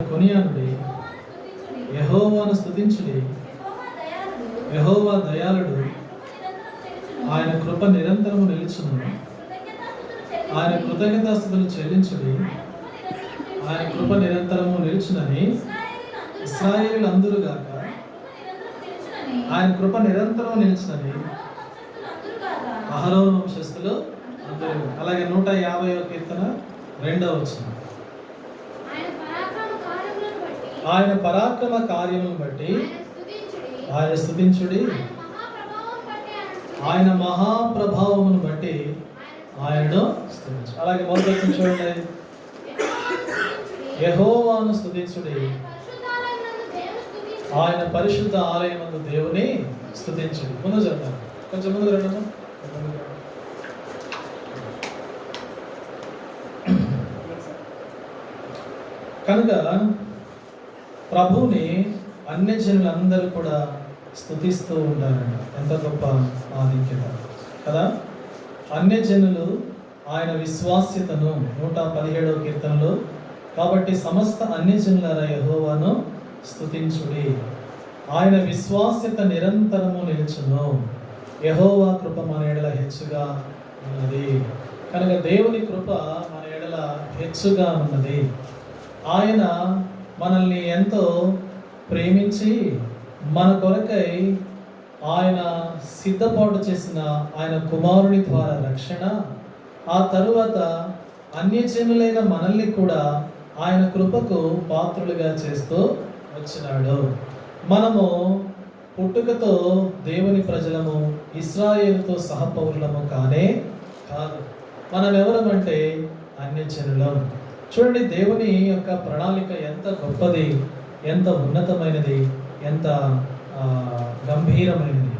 కొనియాడుడి, యెహోవాను స్తుతించుడి. యెహోవా దయాళుడు, ఆయన కృప నిరంతరము నిలుచును. ఆయన కృతజ్ఞతాస్తుతులు చెల్లించుడి, ఆయన కృప నిరంతరము నిలుచునని ఇశ్రాయేలీయులు అందురుగాక. ఆయన కృప నిరంతరం నిలుచునని అహరోను వంశస్థులు అందరూ. అలాగే 150వ కీర్తన 2వ వచనం, ఆయన పరాక్రమ కార్యములను బట్టి ఆయన స్తుతించుడి, ఆయన మహాప్రభావమును బట్టి ఆయనను స్తుతించు. అలాగే మొదటి వచనం చూడండి, యెహోవాను స్తుతించుడి, ఆయన పరిశుద్ధ ఆలయమందు దేవుని స్తుతించుడి. ముందు చెప్తాను, కొంచెం ముందు రండి. కనుక ప్రభువుని అన్యజనులందరూ కూడా స్తుతిస్తూ ఉంటారంట. ఎంత గొప్ప ఆధిక్యత కదా! అన్యజనులు ఆయన విశ్వాస్యతను 117వ కీర్తనలో, కాబట్టి సమస్త అన్యజనులారా యెహోవాను స్తుతించుడి, ఆయన విశ్వాస్యత నిరంతరము నిలుచును, యెహోవా కృప మన ఎడల హెచ్చుగా ఉన్నది. కనుక దేవుని కృప మన ఎడల హెచ్చుగా ఉన్నది. ఆయన మనల్ని ఎంతో ప్రేమించి మన కొరకై ఆయన సిద్ధపాటు చేసిన ఆయన కుమారుని ద్వారా రక్షణ, ఆ తరువాత అన్యజనులైన మనల్ని కూడా ఆయన కృపకు పాత్రులుగా చేస్తూ వచ్చినాడు. మనము పుట్టుకతో దేవుని ప్రజలము, ఇశ్రాయేలుతో సహపౌరులము కానే కాదు. మనం ఎవరమంటే అన్యజనులం. చూడండి, దేవుని యొక్క ప్రణాళిక ఎంత గొప్పది, ఎంత ఉన్నతమైనది, ఎంత గంభీరమైనది.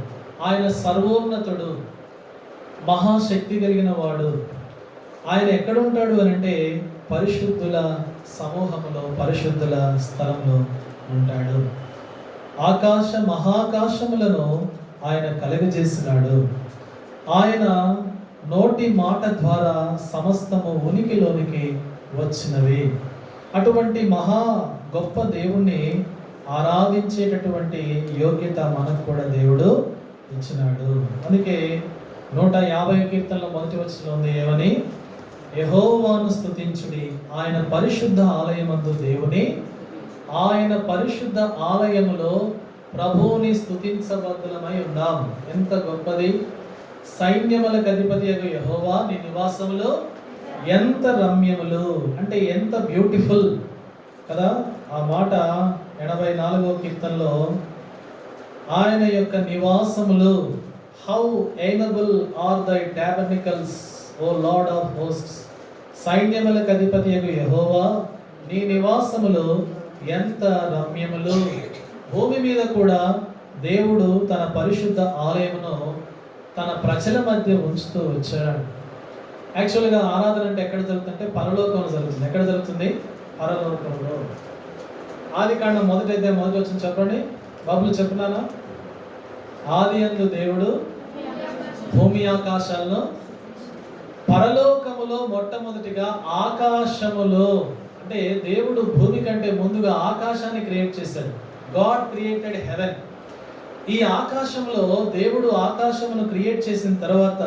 ఆయన సర్వోన్నతుడు, మహాశక్తి కలిగిన వాడు. ఆయన ఎక్కడ ఉంటాడు అని అంటే పరిశుద్ధుల సమూహములో, పరిశుద్ధుల స్థలంలో ఉంటాడు. ఆకాశ మహాకాశములను ఆయన కలుగజేసినాడు. ఆయన నోటి మాట ద్వారా సమస్తము ఉనికిలోనికి వచ్చినవి. అటువంటి మహా గొప్ప దేవుణ్ణి ఆరాధించేటటువంటి యోగ్యత మనకు కూడా దేవుడు ఇచ్చినాడు. అందుకే 150 కీర్తనలో మొదటి వచనంలో ఉంది ఏమని, యెహోవాను స్తుతించుడి, ఆయన పరిశుద్ధ ఆలయమందు దేవుని, ఆయన పరిశుద్ధ ఆలయములో ప్రభువుని స్తుతించబద్ధులమై ఉన్నాం. ఎంత గొప్పది! సైన్యములకు అధిపతి యెహోవా నీ నివాసములో ఎంత రమ్యములు, అంటే ఎంత బ్యూటిఫుల్ కదా! ఆ మాట 84వ కీర్తనలో, ఆయన యొక్క నివాసములు, హౌ ఎయినబుల్ ఆర్ దై టాబర్నికల్స్ ఓ లార్డ్ ఆఫ్ హోస్ట్స్. సైన్యములకు అధిపతి యెహోవా నీ నివాసములు ఎంత రమ్యములు. భూమి మీద కూడా దేవుడు తన పరిశుద్ధ ఆలయమును తన ప్రజల మధ్య ఉంచుతూ వచ్చాడు. యాక్చువల్గా ఆరాధన అంటే ఎక్కడ జరుగుతుందంటే పరలోకంలో జరుగుతుంది. ఎక్కడ జరుగుతుంది? పరలోకంలో. ఆదికాండం మొదటి వచ్చిన చెప్పండి, బాబులు చెప్పున్నానా? ఆది యందు దేవుడు భూమి ఆకాశాలను, పరలోకములో మొట్టమొదటిగా ఆకాశములో, అంటే దేవుడు భూమి కంటే ముందుగా ఆకాశాన్ని క్రియేట్ చేశాడు. God created haven. ఈ ఆకాశంలో దేవుడు ఆకాశమును క్రియేట్ చేసిన తర్వాత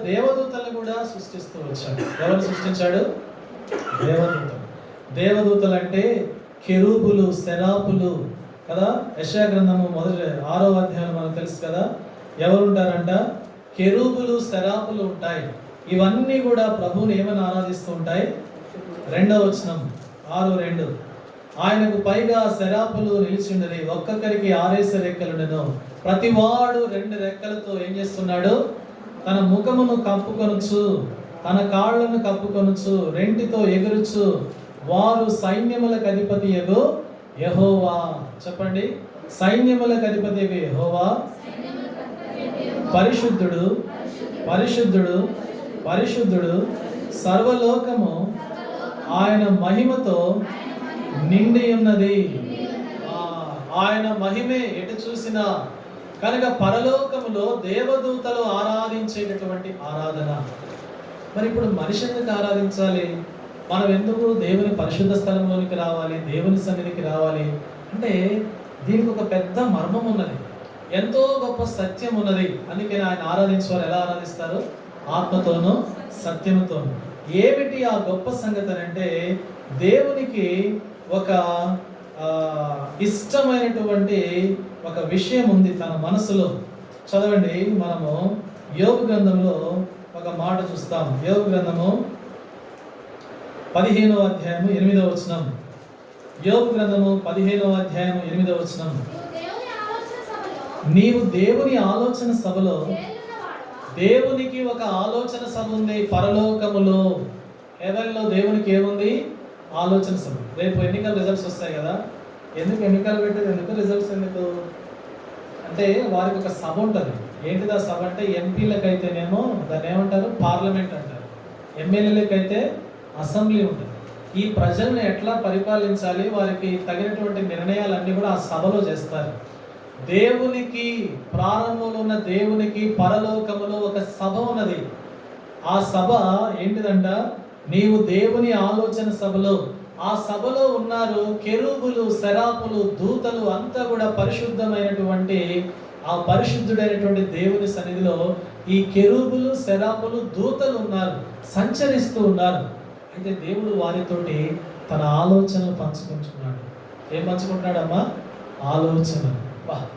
దేవదూతలను కూడా సృష్టిస్తూ వచ్చాడు. ఎవరు సృష్టించాడు? దేవదూతలు. దేవదూతలు అంటే కెరూబులు, సెరాపులు కదా. యెషయా గ్రంథము 6వ అధ్యాయం మనకు తెలుసు కదా. ఎవరు ఉంటారంట? కెరూబులు, సెరాపులు ఉంటాయి. ఇవన్నీ కూడా ప్రభువుని ఏమని ఆరాధిస్తూ ఉంటాయి? 2వ వచనం 6:2, ఆయనకు పైగా సెరాపులు నిలిచిండని, ఒక్కొక్కరికి 6 రెక్కలుండెను. ప్రతివాడు 2 రెక్కలతో ఏం చేస్తున్నాడు? తన ముఖమును కప్పుకొనుచు, తన కాళ్ళను కప్పుకొనుచు, రెంటితో ఎగురుచు, వారు సైన్యములకు అధిపతి యెహోవా. చెప్పండి, సైన్యములకు అధిపతి యెహోవా పరిశుద్ధుడు, పరిశుద్ధుడు, పరిశుద్ధుడు, సర్వలోకము ఆయన మహిమతో నిండి ఉన్నది. ఆయన మహిమే ఎటు చూసినా. కనుక పరలోకములో దేవదూతలు ఆరాధించేటటువంటి ఆరాధన. మరి ఇప్పుడు మనిషి ఎందుకు ఆరాధించాలి? మనం ఎందుకు దేవుని పరిశుద్ధ స్థలంలోనికి రావాలి, దేవుని సన్నిధికి రావాలి అంటే దీనికి ఒక పెద్ద మర్మం ఉన్నది, ఎంతో గొప్ప సత్యం ఉన్నది. అందుకే ఆయన ఆరాధించేవారు ఎలా ఆరాధిస్తారు? ఆత్మతోనూ సత్యముతోనూ. ఏమిటి ఆ గొప్ప సంగతి అంటే దేవునికి ఒక ఇష్టమైనటువంటి ఒక విషయం ఉంది తన మనసులో. చదవండి, మనము యోబు గ్రంథంలో ఒక మాట చూస్తాం. యోబు గ్రంథము 15వ అధ్యాయము 8వ వచనం. యోబు గ్రంథము 15వ అధ్యాయము 8వ వచనం. నీవు దేవుని ఆలోచన సభలో, దేవునికి ఒక ఆలోచన సభ ఉంది పరలోకములో. హెవెన్లో దేవునికి ఏముంది? ఆలోచన సభ. రేపు ఎన్నికల రిజల్ట్స్ వస్తాయి కదా, ఎందుకు ఎన్నికలు పెట్టేది, ఎందుకు రిజల్ట్స్ ఎందుకు అంటే వారికి ఒక సభ ఉంటుంది. ఏంటిది ఆ సభ అంటే ఎంపీలకైతేనేమో దాన్ని ఏమంటారు? పార్లమెంట్ అంటారు. ఎమ్మెల్యేలకైతే అసెంబ్లీ ఉంటుంది. ఈ ప్రజల్ని ఎట్లా పరిపాలించాలి, వారికి తగినటువంటి నిర్ణయాలన్నీ కూడా ఆ సభలో చేస్తారు. దేవునికి ప్రారంభంలో ఉన్న దేవునికి పరలోకములో ఒక సభ ఉన్నది. ఆ సభ ఏంటిదంట? నీవు దేవుని ఆలోచన సభలో. ఆ సభలో ఉన్నారు కెరూబులు, సెరాపులు, దూతలు అంతా కూడా పరిశుద్ధమైనటువంటి ఆ పరిశుద్ధుడైనటువంటి దేవుని సన్నిధిలో ఈ కెరూబులు, సెరాపులు, దూతలు ఉన్నారు, సంచరిస్తూ ఉన్నారు. అయితే దేవుడు వారితోటి తన ఆలోచనలు పంచుకుంటున్నాడు. ఏం పంచుకుంటున్నాడమ్మా? ఆలోచనలు.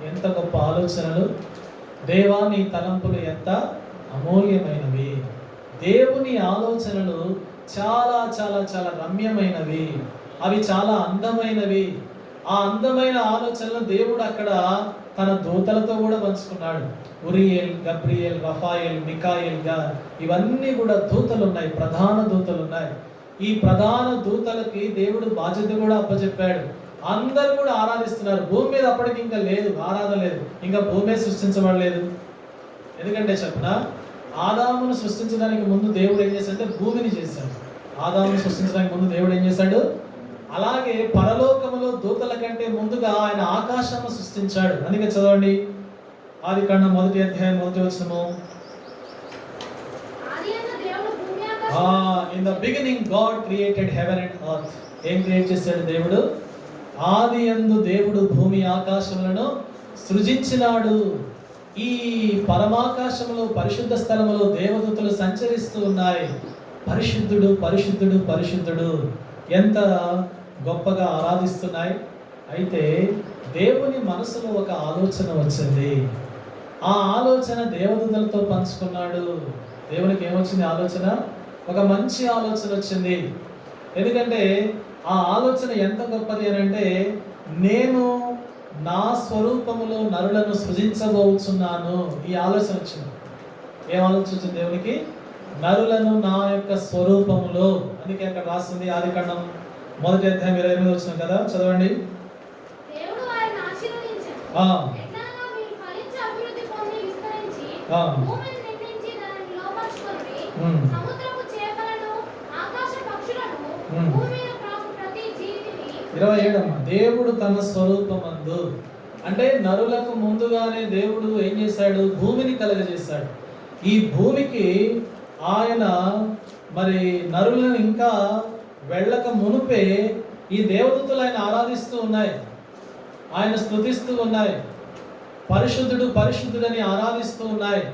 ఎంత గొప్ప ఆలోచనలు! దేవా, నీ తలంపులు ఎంత అమూల్యమైనవి. దేవుని ఆలోచనలు చాలా చాలా చాలా రమ్యమైనవి, అవి చాలా అందమైనవి. ఆ అందమైన ఆలోచనలు దేవుడు అక్కడ తన దూతలతో కూడా పంచుకున్నాడు. ఉరియల్, గబ్రియల్, రఫాయల్, మికాయల్, ఇవన్నీ కూడా దూతలు ఉన్నాయి, ప్రధాన దూతలు ఉన్నాయి. ఈ ప్రధాన దూతలకి దేవుడు బాధ్యత కూడా అప్పచెప్పాడు. అందరూ కూడా ఆరాధిస్తున్నారు. భూమి మీద అప్పటికి ఇంకా లేదు, ఆరాధన లేదు, ఇంకా భూమి సృష్టించబడలేదు. ఎందుకంటే చెప్పిన ఆదామును సృష్టించడానికి ముందు దేవుడు ఏం చేశాడంటే భూమిని చేశాడు. ఆదామును సృష్టించడానికి ముందు దేవుడు ఏం చేశాడు? అలాగే పరలోకములో దూతల కంటే ముందుగా ఆయన ఆకాశము సృష్టించాడు. అందుకే చదవండి, ఆదికాండం 1వ అధ్యాయం 1వ వచనము. In the beginning God created heaven and earth. ఏం క్రియేట్ చేశాడు దేవుడు? ఆది యందు దేవుడు భూమి ఆకాశములను సృజించినాడు. ఈ పరమాకాశములో పరిశుద్ధ స్థలములో దేవదూతలు సంచరిస్తూ ఉన్నాయి. పరిశుద్ధుడు, పరిశుద్ధుడు, పరిశుద్ధుడు ఎంత గొప్పగా ఆరాధిస్తున్నాయి. అయితే దేవుని మనసులో ఒక ఆలోచన వచ్చింది. ఆ ఆలోచన దేవదూతలతో పంచుకున్నాడు. దేవునికి ఏమొచ్చింది ఆలోచన? ఒక మంచి ఆలోచన వచ్చింది. ఎందుకంటే ఆ ఆలోచన ఎంత గొప్పది అని అంటే, నేను నా స్వరూపములో నరులను సృజించబోతున్నాను. ఈ ఆలోచన వచ్చింది. ఏం ఆలోచన వచ్చింది దేవునికి? నరులను నా యొక్క స్వరూపములో. అందుకే అక్కడ రాస్తుంది ఆదికాండం 1వ అధ్యాయం 28వ వచనం కదా, చదవండి. దేవుడు తన స్వరూపమందు అంటే నరులకు ముందుగానే దేవుడు ఏం చేశాడు? భూమిని కలుగజేశాడు. ఈ భూమికి ఆయన మరి నరులను ఇంకా వెళ్ళక మునుపే ఈ దేవదూతలు ఆయన ఆరాధిస్తూ ఉన్నాయి, ఆయన స్తుతిస్తూ ఉన్నాయి, పరిశుద్ధుడు పరిశుద్ధుడని ఆరాధిస్తూ ఉన్నాయి.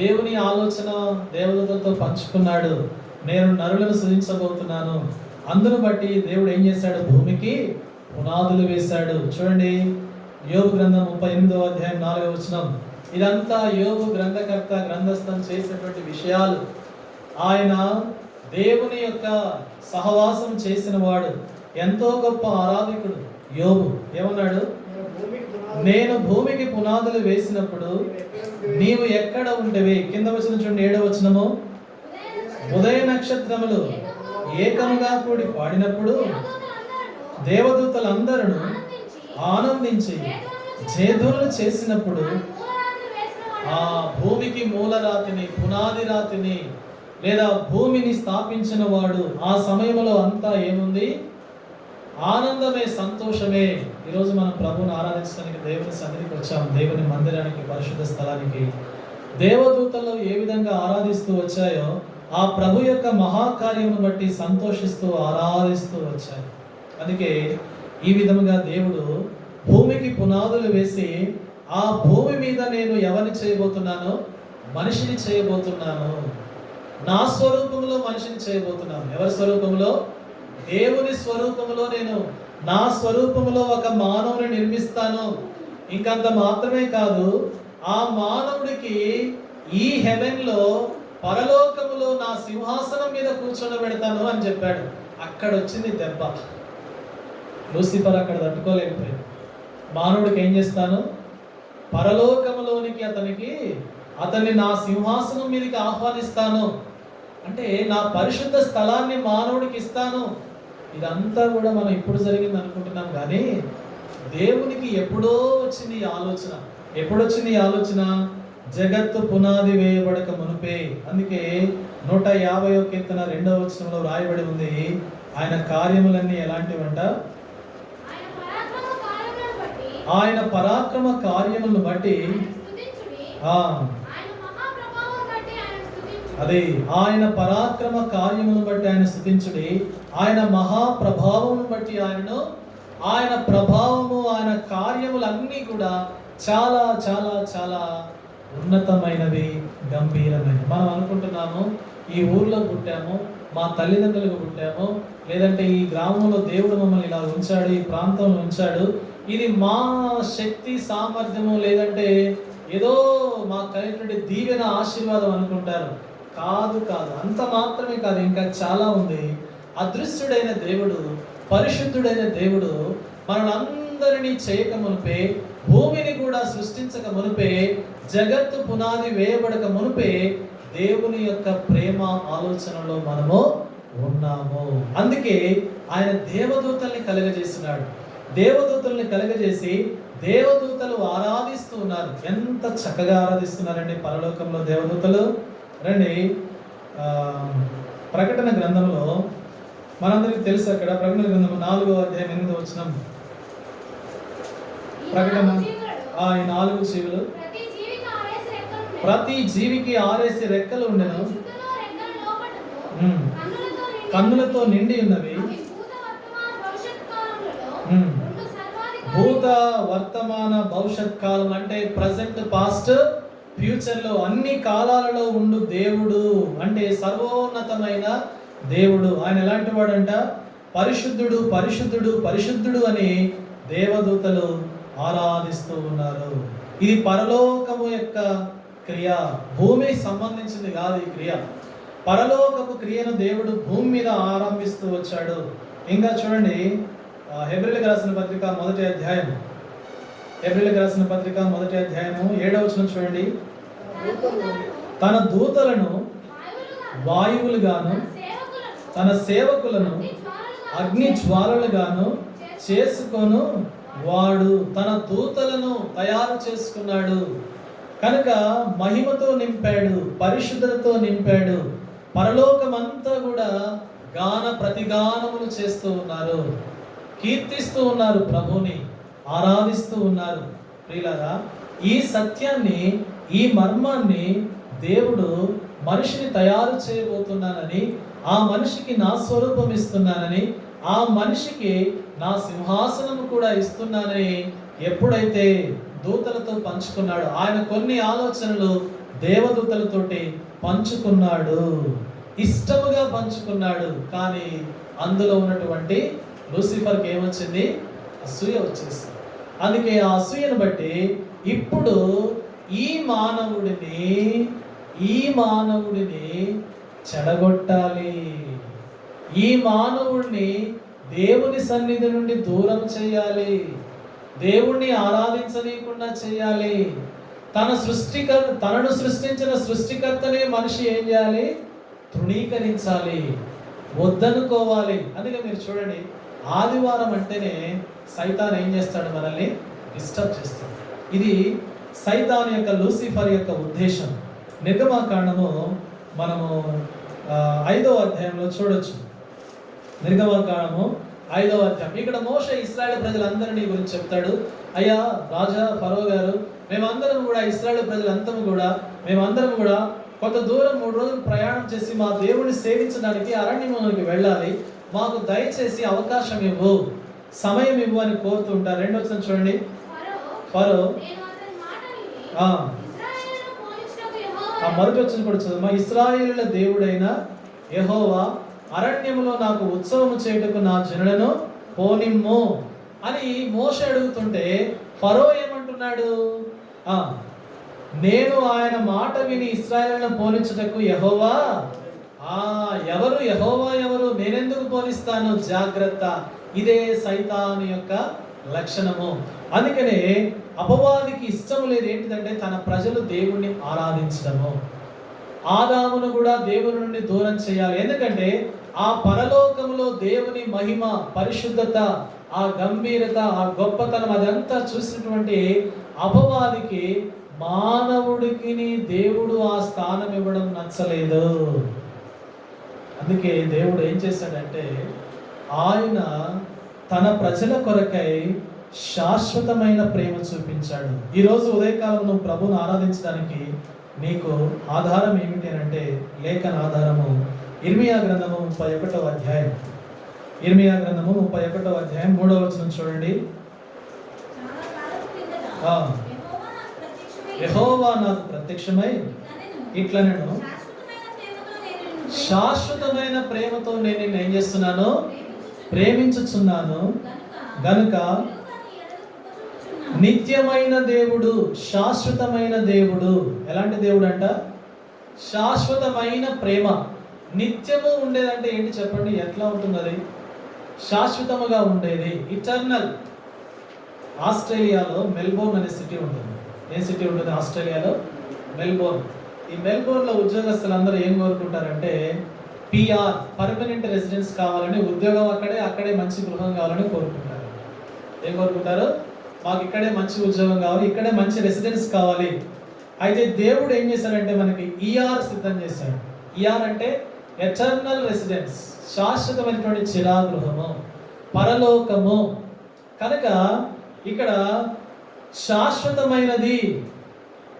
దేవుని ఆలోచన దేవదూతలతో పంచుకున్నాడు. నేను నరులను సృజించబోతున్నాను. అందును బట్టి దేవుడు ఏం చేశాడు? భూమికి పునాదులు వేశాడు. చూడండి, యోబు గ్రంథం 38వ అధ్యాయం 4వ వచనం. ఇదంతా యోబు గ్రంథకర్త గ్రంథస్థం చేసినటువంటి విషయాలు. ఆయన దేవుని యొక్క సహవాసం చేసిన వాడు, ఎంతో గొప్ప ఆరాధికుడు యోబు. ఏమన్నాడు? నేను భూమికి పునాదులు వేసినప్పుడు నీవు ఎక్కడ ఉంటవి? కింద వచనం చూడండి, 7వ వచనము. ఉదయ నక్షత్రములు ఏకముగా కూడి పాడినప్పుడు దేవదూతలందరూ ఆనందించి జయధ్వనులు చేసినప్పుడు ఆ భూమికి మూలరాతిని, పునాది రాతిని లేదా భూమిని స్థాపించిన వాడు ఆ సమయంలో అంతా ఏముంది? ఆనందమే, సంతోషమే. ఈరోజు మనం ప్రభువుని ఆరాధించడానికి దేవుని సన్నిధికి వచ్చాం, దేవుని మందిరానికి, పరిశుద్ధ స్థలానికి. దేవదూతలు ఏ విధంగా ఆరాధిస్తూ వచ్చాయో ఆ ప్రభు యొక్క మహాకార్యమును బట్టి సంతోషిస్తూ ఆరాధిస్తూ వచ్చారు. అందుకే ఈ విధముగా దేవుడు భూమికి పునాదులు వేసి ఆ భూమి మీద నేను ఎవరిని చేయబోతున్నాను? మనిషిని చేయబోతున్నాను. నా స్వరూపంలో మనిషిని చేయబోతున్నాను. ఎవరి స్వరూపంలో? దేవుని స్వరూపంలో నేను నా స్వరూపంలో ఒక మానవుని నిర్మిస్తాను. ఇంకంత మాత్రమే కాదు, ఆ మానవుడికి ఈ హెవెన్లో పరలోకములో నా సింహాసనం మీద కూర్చోబెడతాను అని చెప్పాడు. అక్కడ వచ్చింది దెబ్బ. లూసిఫర్ అక్కడ తట్టుకోలేకపోయాడు. మానవుడికి ఏం చేస్తాను? పరలోకములోనికి అతన్ని నా సింహాసనం మీదకి ఆహ్వానిస్తాను, అంటే నా పరిశుద్ధ స్థలాన్ని మానవుడికి ఇస్తాను. ఇదంతా కూడా మనం ఇప్పుడు జరిగింది అనుకుంటున్నాం, కానీ దేవునికి ఎప్పుడో వచ్చింది ఈ ఆలోచన. ఎప్పుడొచ్చింది ఈ ఆలోచన? జగత్తు పునాది వేయబడక మునుపే. అందుకే 150వ కీర్తన 2వ వచనంలో రాయబడి ఉంది, ఆయన కార్యములన్నీ ఎలాంటివంట? ఆయన పరాక్రమ కార్యములను బట్టి అదే ఆయన పరాక్రమ కార్యములను బట్టి ఆయన స్తుతించుడి, ఆయన మహాప్రభావమును బట్టి ఆయన ప్రభావము, ఆయన కార్యములన్నీ కూడా చాలా చాలా చాలా ఉన్నతమైనవి, గంభీరమైనవి. మనం అనుకుంటున్నాము ఈ ఊర్లో పుట్టాము, మా తల్లిదండ్రులకు పుట్టాము, లేదంటే ఈ గ్రామంలో దేవుడు మమ్మల్ని ఇలా ఉంచాడు, ఈ ప్రాంతంలో ఉంచాడు, ఇది మా శక్తి సామర్థ్యము, లేదంటే ఏదో మా కలిగినటువంటి దీవెన ఆశీర్వాదం అనుకుంటారు. కాదు, అంత మాత్రమే కాదు, ఇంకా చాలా ఉంది. అదృశ్యుడైన దేవుడు, పరిశుద్ధుడైన దేవుడు మనందరినీ చేయక మునిపే, భూమిని కూడా సృష్టించక మునిపే, జగత్తు పునాది వేయబడక మునిపే దేవుని యొక్క ప్రేమ ఆలోచనలో మనము ఉన్నాము. అందుకే ఆయన దేవదూతల్ని కలుగజేసినాడు. దేవదూతల్ని కలుగజేసి దేవదూతలు ఆరాధిస్తూ ఉన్నారు. ఎంత చక్కగా ఆరాధిస్తున్నారండి పరలోకంలో దేవదూతలు. రండి, ప్రకటన గ్రంథంలో మనందరికీ తెలుసు, అక్కడ ప్రకటన గ్రంథం 4వ అధ్యాయం 8వ వచనం. ప్రకటన ఈ 4 జీవులు ప్రతి జీవికి 6 రెక్కలు ఉండెను, కన్నులతో నిండి ఉన్నవి, భూత వర్తమాన భవిష్యత్ కాలం, అంటే ప్రజెంట్, పాస్ట్, ఫ్యూచర్ లో అన్ని కాలాలలో ఉండు దేవుడు, అంటే సర్వోన్నతమైన దేవుడు. ఆయన ఎలాంటి వాడంట? పరిశుద్ధుడు, పరిశుద్ధుడు, పరిశుద్ధుడు అని దేవదూతలు ఆరాధిస్తూ ఉన్నారు. ఇది పరలోకము యొక్క క్రియ, భూమికి సంబంధించింది కాదు ఈ క్రియ. పరలోకపు క్రియను దేవుడు భూమి మీద ఆరంభిస్తూ వచ్చాడు. ఇంకా చూడండి, హెబ్రీయులకు రాసిన పత్రిక 1వ అధ్యాయం, హెబ్రీయులకు రాసిన పత్రిక 1వ అధ్యాయము 7వ వచనం చూడండి. తన దూతలను వాయువులుగాను తన సేవకులను అగ్ని జ్వాలలుగాను చేసుకొను వాడు తన దూతలను తయారు చేసుకున్నాడు కనుక మహిమతో నింపాడు, పరిశుద్ధతతో నింపాడు. పరలోకమంతా కూడా గాన ప్రతిగానములు చేస్తూ ఉన్నారు, కీర్తిస్తూ ఉన్నారు, ప్రభుని ఆరాధిస్తూ ఉన్నారు. ప్రియులారా, ఈ సత్యాన్ని, ఈ మర్మాన్ని దేవుడు మనిషిని తయారు చేయబోతున్నానని, ఆ మనిషికి నా స్వరూపం ఇస్తున్నానని, ఆ మనిషికి నా సింహాసనం కూడా ఇస్తున్నానని ఎప్పుడైతే దూతలతో పంచుకున్నాడు, ఆయన కొన్ని ఆలోచనలు దేవదూతలతోటి పంచుకున్నాడు, ఇష్టముగా పంచుకున్నాడు. కానీ అందులో ఉన్నటువంటి లూసిఫర్కి ఏమొచ్చింది? అసూయ వచ్చేసింది. అందుకే ఆ అసూయను బట్టి ఇప్పుడు ఈ మానవుడిని చెడగొట్టాలి, ఈ మానవుడిని దేవుని సన్నిధి నుండి దూరం చేయాలి, దేవుణ్ణి ఆరాధించనీయకుండా చేయాలి. తనను సృష్టించిన సృష్టికర్తనే మనిషి ఏం చేయాలి? తృణీకరించాలి, వద్దనుకోవాలి. అందుకే మీరు చూడండి, ఆదివారం అంటేనే సైతాన్ ఏం చేస్తాడు? మనల్ని డిస్టర్బ్ చేస్తాడు. ఇది సైతాన్ యొక్క, లూసిఫర్ యొక్క ఉద్దేశం. నిర్గమకాండము మనము 5వ అధ్యాయంలో చూడొచ్చు. నిర్గమకాండము 5వ అధ్యాయం. ఇక్కడ మోషే ఇశ్రాయేలు ప్రజలందరినీ గురించి చెప్తాడు. అయ్యా రాజా, ఫరో గారు, మేమందరం కూడా, ఇశ్రాయేలు ప్రజలందరం కూడా కొంత దూరం 3 రోజులు ప్రయాణం చేసి మా దేవుడిని సేవించడానికి అరణ్యంలోకి వెళ్ళాలి, మాకు దయచేసి అవకాశం ఇవ్వు, సమయం ఇవ్వు అని కోరుతుంటారు. 2వ వచనం చూడండి. ఫరో మొదటి వచనం కూడా చదువు. ఇశ్రాయేలుల దేవుడైన యెహోవా అరణ్యములో నాకు ఉత్సవము చేయుటకు నా జనులను పోనిమ్ము అని మోషే అడుగుతుంటే ఫరో ఏమంటున్నాడు? నేను ఆయన మాట విని ఇశ్రాయేలులను పోనించుటకు యెహోవా. ఎవరు యెహోవా? ఎవరు? నేనెందుకు పోనిస్తాను? జాగ్రత్త. ఇదే సైతాను యొక్క లక్షణము. అందుకనే అపవాదికి ఇష్టం లేదు ఏంటిదంటే తన ప్రజలు దేవుణ్ణి ఆరాధించడము. ఆదామును కూడా దేవుని నుండి దూరం చేయాలి. ఎందుకంటే ఆ పరలోకములో దేవుని మహిమ, పరిశుద్ధత, ఆ గంభీరత, ఆ గొప్పతనం అదంతా చూసినటువంటి అపవాదికి మానవుడికి దేవుడు ఆ స్థానం ఇవ్వడం నచ్చలేదు. అందుకే దేవుడు ఏం చేశాడంటే ఆయన తన ప్రజల కొరకై శాశ్వతమైన ప్రేమ చూపించాడు. ఈరోజు ఉదయకాలం నువ్వు ప్రభువును ఆరాధించడానికి నీకు ఆధారం ఏమిటి అంటే లేఖన ఆధారము ఇర్మియా గ్రంథము 31వ అధ్యాయం. ఇర్మియా గ్రంథము 31వ అధ్యాయం 3వ వచనం చూడండి. యెహోవా నాకు ప్రత్యక్షమై ఇట్లా నేను శాశ్వతమైన ప్రేమతో నేను నిన్ను ఏం చేస్తున్నాను? ప్రేమించుచున్నాను గనుక నిత్యమైన దేవుడు, శాశ్వతమైన దేవుడు. ఎలాంటి దేవుడు అంట? శాశ్వతమైన ప్రేమ. నిత్యము ఉండేదంటే ఏంటి చెప్పండి? ఎట్లా ఉంటుంది అది? శాశ్వతముగా ఉండేది, ఇటర్నల్. ఆస్ట్రేలియాలో మెల్బోర్న్ అనే సిటీ ఉంటుంది. ఏ సిటీ ఉంటుంది ఆస్ట్రేలియాలో? మెల్బోర్న్. ఈ మెల్బోర్న్లో ఉద్యోగస్తులందరూ ఏం కోరుకుంటారంటే పిఆర్, పర్మనెంట్ రెసిడెన్స్ కావాలని, ఉద్యోగం అక్కడే మంచి గృహం కావాలని కోరుకుంటారు. ఏం కోరుకుంటారు? మాకు ఇక్కడే మంచి ఉద్యోగం కావాలి, ఇక్కడే మంచి రెసిడెన్స్ కావాలి. అయితే దేవుడు ఏం చేశాడంటే మనకి ఈఆర్ సిద్ధం చేశాడు. ఈఆర్ అంటే ఎటర్నల్ రెసిడెన్స్, శాశ్వతమైనటువంటి చిరాగృహము, పరలోకము. కనుక ఇక్కడ శాశ్వతమైనది.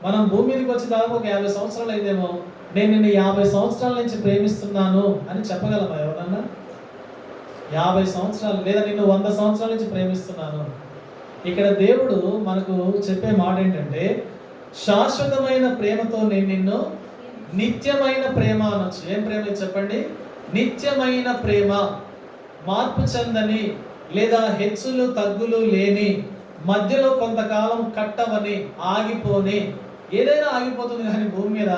మనం భూమి మీదకి వచ్చి దాదాపు ఒక 50 సంవత్సరాలు అయిందేమో. నేను నిన్ను 50 సంవత్సరాల నుంచి ప్రేమిస్తున్నాను అని చెప్పగలమా ఎవరన్నా? 50 సంవత్సరాలు లేదా నిన్ను 100 సంవత్సరాల నుంచి ప్రేమిస్తున్నాను. ఇక్కడ దేవుడు మనకు చెప్పే మాట ఏంటంటే శాశ్వతమైన ప్రేమతో నేను నిన్ను, నిత్యమైన ప్రేమ అనొచ్చు. ఏం ప్రేమ చెప్పండి? నిత్యమైన ప్రేమ. మార్పు చెందని లేదా హెచ్చులు తగ్గులు లేని, మధ్యలో కొంతకాలం కట్టవని, ఆగిపోని. ఏదైనా ఆగిపోతుంది కానీ భూమి మీద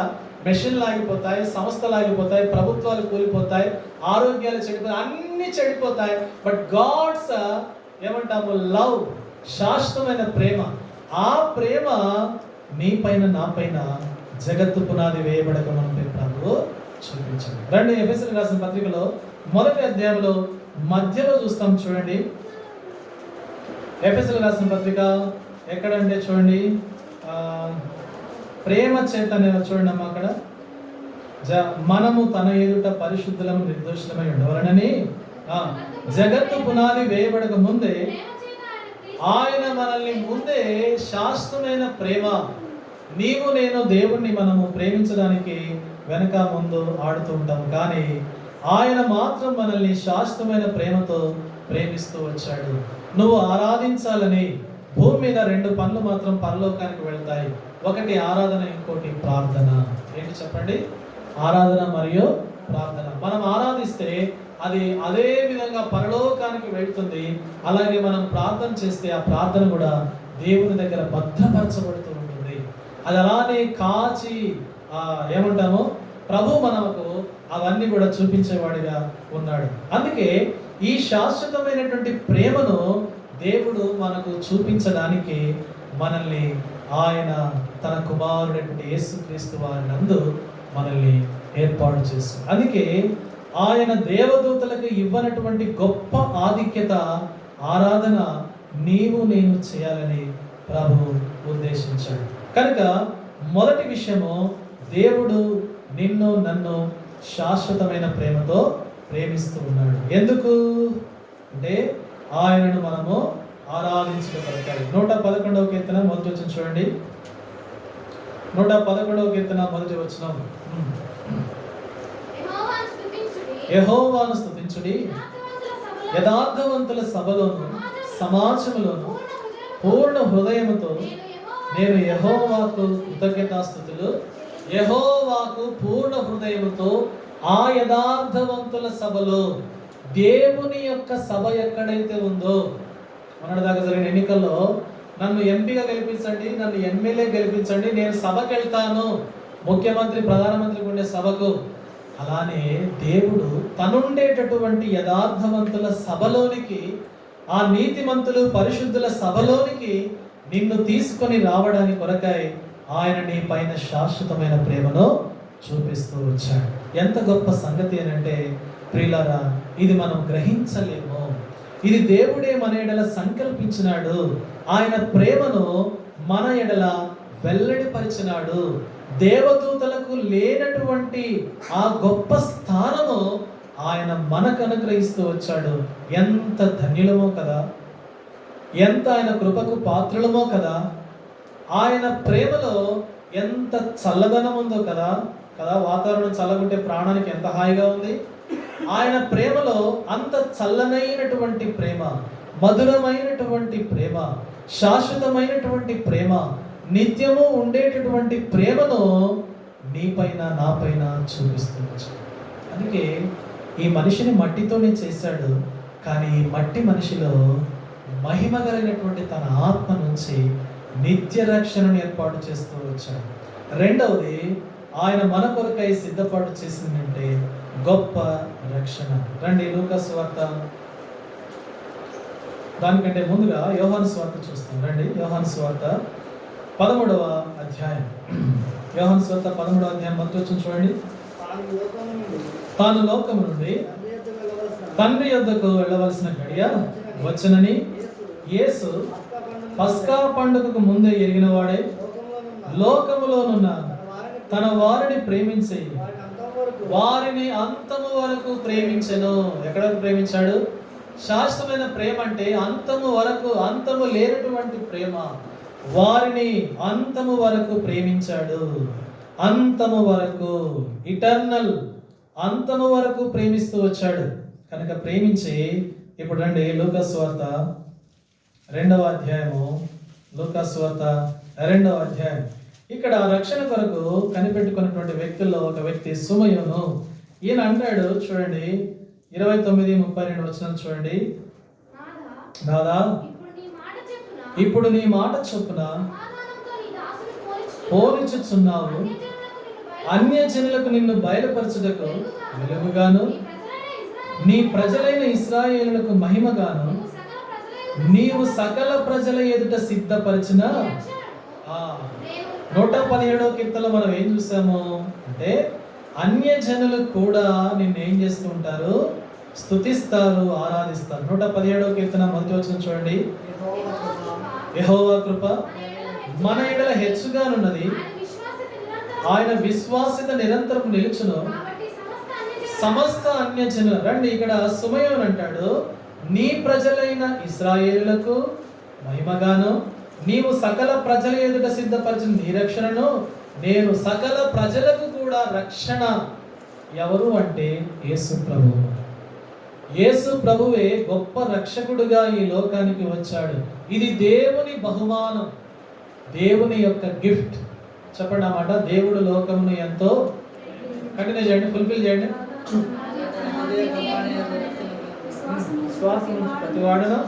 మెషిన్లు ఆగిపోతాయి, సంస్థలు ఆగిపోతాయి, ప్రభుత్వాలు కూలిపోతాయి, ఆరోగ్యాలు చెడిపోతాయి, అన్ని చెడిపోతాయి. బట్ గాడ్స్ ఏమంటాము? లవ్, శాశ్వతమైన ప్రేమ. ఆ ప్రేమ నీ పైన, నా పైన జగత్తు పునాది వేయబడక మనపై ప్రభువు చూపించాడు. రండి ఎఫెసీయులకు రాసిన పత్రికలో 1వ అధ్యాయంలో మధ్యలో చూస్తాం చూడండి. ఎఫెసీయులకు రాసిన పత్రిక ఎక్కడంటే చూడండి, ప్రేమ చేత చూడండి అమ్మ అక్కడ, మనము తన ఎదుట పరిశుద్ధులము నిర్దోషులమై ఉండవలనని జగత్తు పునాది వేయబడక ముందే ఆయన మనల్ని ముందే శాశ్వతమైన ప్రేమ. నీవు నేను దేవుణ్ణి మనము ప్రేమించడానికి వెనక ముందు ఆడుతూ ఉంటాం, కానీ ఆయన మాత్రం మనల్ని శాశ్వతమైన ప్రేమతో ప్రేమిస్తూ వచ్చాడు. నువ్వు ఆరాధించాలని భూమి మీద 2 పనులు మాత్రం పరలోకానికి వెళ్తాయి. ఒకటి ఆరాధన, ఇంకోటి ప్రార్థన. ఏంటి చెప్పండి? ఆరాధన మరియు ప్రార్థన. మనం ఆరాధిస్తే అది అదే విధంగా పరలోకానికి వెళ్తుంది. అలాగే మనం ప్రార్థన చేస్తే ఆ ప్రార్థన కూడా దేవుని దగ్గర భద్రపరచబడుతూ ఉంటుంది. అది అలానే కాచి ఏమంటామో ప్రభు మనకు అవన్నీ కూడా చూపించేవాడిగా ఉన్నాడు. అందుకే ఈ శాశ్వతమైనటువంటి ప్రేమను దేవుడు మనకు చూపించడానికి మనల్ని ఆయన తన కుమారుడైనటువంటి యేసుక్రీస్తు వారి నందు మనల్ని ఏర్పాటు చేశాడు. అందుకే ఆయన దేవదూతలకు ఇవ్వనటువంటి గొప్ప ఆధిక్యత, ఆరాధన నీవు నేను చేయాలని ప్రభు ఉద్దేశించాడు. కనుక మొదటి విషయము, దేవుడు నిన్ను నన్ను శాశ్వతమైన ప్రేమతో ప్రేమిస్తూ ఉన్నాడు. ఎందుకు అంటే ఆయనను మనము ఆరాధించగలుగుతాడు. 111వ కీర్తన మొదటి వచనం చూడండి. 111వ కీర్తన మొదటి వచనం. యెహోవాను స్తుతించుడి, యథార్థవంతుల సభలోను సమాజములోను పూర్ణ హృదయముతో నేను యెహోవాకు కృతజ్ఞతాస్తుతులు. యెహోవాకు పూర్ణ హృదయముతో ఆ యథార్థవంతుల సభలో, దేవుని యొక్క సభ ఎక్కడైతే ఉందో, మొన్నటిదాకా జరిగిన ఎన్నికల్లో నన్ను ఎంపీగా గెలిపించండి, నన్ను ఎమ్మెల్యే గెలిపించండి, నేను సభకి వెళ్తాను, ముఖ్యమంత్రి ప్రధానమంత్రికి ఉండే సభకు. అలానే దేవుడు తనుండేటటువంటి యథార్థవంతుల సభలోనికి, ఆ నీతిమంతులు పరిశుద్ధుల సభలోనికి నిన్ను తీసుకొని రావడానికి కొరకై ఆయన నీ పైన శాశ్వతమైన ప్రేమను చూపిస్తూ వచ్చాడు. ఎంత గొప్ప సంగతి అనంటే ప్రియులారా, ఇది మనం గ్రహించలేము. ఇది దేవుడే మన ఎడల సంకల్పించినాడు. ఆయన ప్రేమను మన ఎడల వెల్లడిపరిచినాడు. దేవదూతలకు లేనటువంటి ఆ గొప్ప స్థానము ఆయన మనకు అనుగ్రహిస్తూ వచ్చాడు. ఎంత ధన్యులమో కదా, ఎంత ఆయన కృపకు పాత్రులమో కదా, ఆయన ప్రేమలో ఎంత చల్లదనం ఉందో కదా. వాతావరణం చల్లగుంటే ప్రాణానికి ఎంత హాయిగా ఉంది. ఆయన ప్రేమలో అంత చల్లనైనటువంటి ప్రేమ, మధురమైనటువంటి ప్రేమ, శాశ్వతమైనటువంటి ప్రేమ, నిత్యము ఉండేటటువంటి ప్రేమను నీపైన నాపైన చూపిస్తుంది. అందుకే ఈ మనిషిని మట్టితోనే చేశాడు, కానీ ఈ మట్టి మనిషిలో మహిమ కలిగినటువంటి తన ఆత్మ నుంచి నిత్య రక్షణను ఏర్పాటు చేస్తూ వచ్చాడు. రెండవది, ఆయన మన కొరకై సిద్ధపాటు చేసిందంటే గొప్ప రక్షణ. రండి లూకా సువార్త, దానికంటే ముందుగా యోహాను సువార్త చూస్తాం. రండి యోహాను సువార్త 13వ అధ్యాయం. యోహాను సువార్త 13వ అధ్యాయం మొదటి వచనం చూడండి. తాను లోకము నుండి తండ్రి యొద్దకు వెళ్ళవలసిన గడియ వచ్చనని యేసు పస్కా పండుగకు ముందే ఎరిగిన వాడే లోకములోనున్న తన వారిని ప్రేమించి వారిని అంతము వరకు ప్రేమించెను. ఎక్కడ ప్రేమించాడు? శాశ్వతమైన ప్రేమ అంటే అంతము వరకు, అంతము లేనటువంటి ప్రేమ. వారిని అంతము వరకు ప్రేమించాడు. అంతము వరకు, ఇటర్నల్, అంతము వరకు ప్రేమిస్తూ వచ్చాడు. కనుక ప్రేమించి, ఇప్పుడు రండి లూకా సువార్త 2వ అధ్యాయము. లూకా సువార్త 2వ అధ్యాయం. ఇక్కడ రక్షణ కొరకు కనిపెట్టుకున్నటువంటి వ్యక్తుల్లో ఒక వ్యక్తి సుమయోను. ఈయన అంటాడు, చూడండి 29-32 వచనాలు చూడండి. నాదా, ఇప్పుడు నీ మాట చొప్పున పోనిచుచున్నావు, అన్యజనులకు నిన్ను బయలుపరచుటకు వెలుగుగాను, నీ ప్రజలైన ఇశ్రాయేలులకు మహిమగాను, నీవు సకల ప్రజల ఎదుట సిద్ధపరిచిన 117వ కీర్తనలో మనం ఏం చూసాము అంటే, అన్యజనులు కూడా నిన్ను ఏం చేస్తూ ఉంటారు? స్తుతిస్తారు, ఆరాధిస్తారు. 117వ కీర్తన మొదటి వచనం చూడండి. యెహోవా కృప మన ఎడల హెచ్చుగానున్నది, ఆయన విశ్వాసిత నిరంతరం నిలుచును సమస్త అన్యజనులు. రండి, ఇక్కడ సుమయోను అంటాడు, నీ ప్రజలైన ఇశ్రాయేలులకు మహిమగాను, నీవు సకల ప్రజల ఎదుట సిద్ధపరిచిన నీ రక్షణను, నేను సకల ప్రజలకు కూడా రక్షణ. ఎవరు అంటే యేసు ప్రభువు. యేసు ప్రభువే గొప్ప రక్షకుడుగా ఈ లోకానికి వచ్చాడు. ఇది దేవుని బహుమానం, దేవుని యొక్క గిఫ్ట్. చెప్పండి అన్నమాట. దేవుడు లోకమును ఎంతో, కంటిన్యూ చేయండి, ఫుల్ఫిల్ చేయండి. విశ్వాసం ప్రతి వాడును.